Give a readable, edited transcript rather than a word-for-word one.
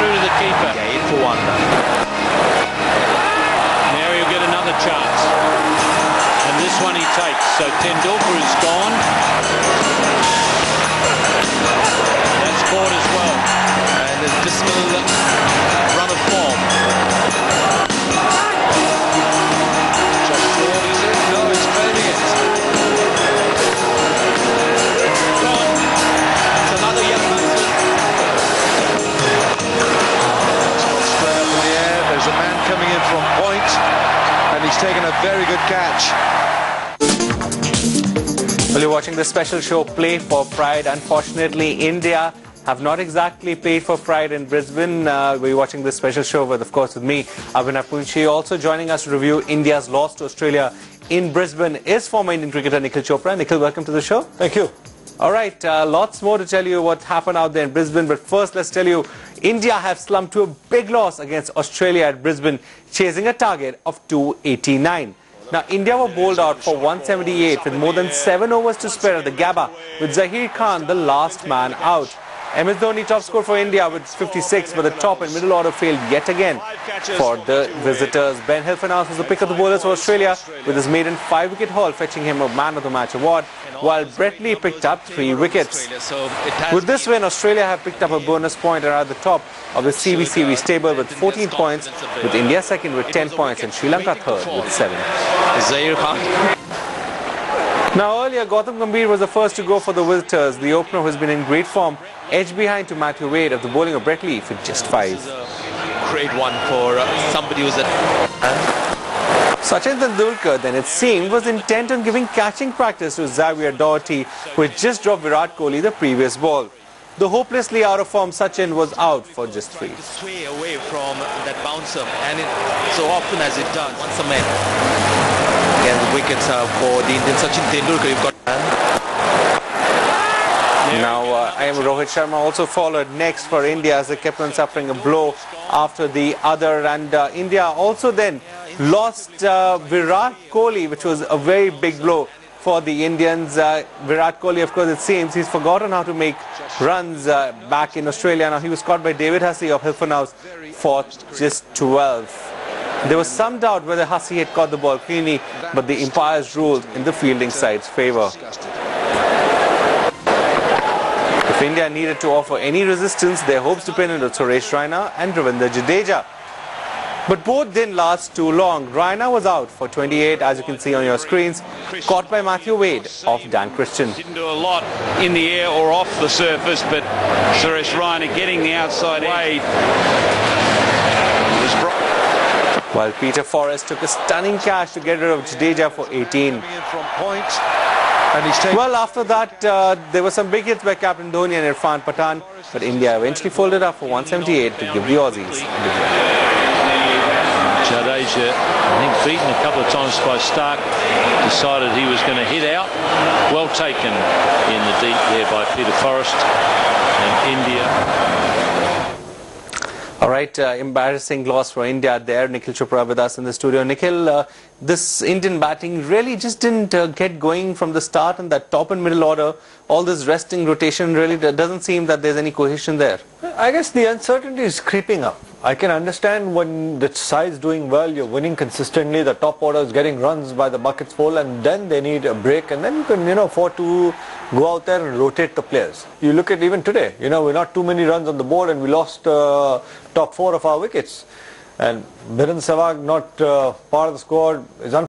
through to the keeper. Yeah, in for one. Now he'll get another chance. And this one he takes. So Tendulkar is gone. That's caught as well. And a dismal run of form. Just short, is it? No, it's claiming it. Gone. It's another young Munson. Straight up in the air. There's a man coming in from point, and he's taken a very good catch. Well, you're watching the special show Play for Pride. Unfortunately, India have not exactly played for pride in Brisbane. We're watching this special show with, of course, with me, Puncture. Also joining us to review India's loss to Australia in Brisbane is former Indian cricketer Nikhil Chopra. Nikhil, welcome to the show. Thank you. All right, lots more to tell you what happened out there in Brisbane. But first, let's tell you, India have slumped to a big loss against Australia at Brisbane, chasing a target of 289. Now, India were bowled out for 178 with more than 7 overs to spare at the Gabba, with Zaheer Khan the last man out. MS Dhoni top score for India with 56, but the top and middle order failed yet again for the visitors. Ben Hilfenhaus was the pick of the bowlers for Australia with his maiden 5-wicket haul, fetching him a Man of the Match award, while Brett Lee picked up 3 wickets. With this win, Australia have picked up a bonus point and are at the top of the CBCV stable with 14 points, with India second with 10 points and Sri Lanka third with 7. Zaheer Khan. Now earlier, Gautam Gambhir was the first to go for the visitors. The opener, who has been in great form, edged behind to Matthew Wade of the bowling of Brett Lee for just 5. Great one for somebody who's at... Sachin Tendulkar, then it seemed, was intent on giving catching practice to Xavier Doherty, who had just dropped Virat Kohli the previous ball. The hopelessly out of form Sachin was out for just 3. Sway away from that bouncer, and so often as it does, once a man. Again, the wickets for the Indian Sachin Tendulkar. You've got... Now, Rohit Sharma also followed next for India as they kept on suffering a blow after the other, and India also then lost Virat Kohli, which was a very big blow for the Indians. Virat Kohli, of course, it seems he's forgotten how to make runs back in Australia. Now, he was caught by David Hussey of Hilfenhaus for just 12. There was some doubt whether Hussey had caught the ball cleanly, but the umpires ruled in the fielding side's favour. If India needed to offer any resistance, their hopes depended on Suresh Raina and Ravindra Jadeja. But both didn't last too long. Raina was out for 28, as you can see on your screens, caught by Matthew Wade of Dan Christian. Didn't do a lot in the air or off the surface, but Suresh Raina getting the outside Wade. While Peter Forrest took a stunning catch to get rid of Jadeja for 18. Well, after that, there were some big hits by Captain Dhoni and Irfan Pathan, but India eventually folded up for 178 to give the Aussies. Jadeja, I think beaten a couple of times by Stark, decided he was going to hit out. Well taken in the deep there by Peter Forrest, and India. All right, embarrassing loss for India there. Nikhil Chopra with us in the studio. Nikhil, this Indian batting really just didn't get going from the start, and that top and middle order, all this resting rotation, really doesn't seem that there's any cohesion there. I guess the uncertainty is creeping up. I can understand when the side's doing well, you're winning consistently, the top order is getting runs by the buckets full, and then they need a break, and then you can, afford to go out there and rotate the players. You look at even today, we're not too many runs on the board, and we lost top 4 of our wickets. And Biren Sehwag not part of the squad is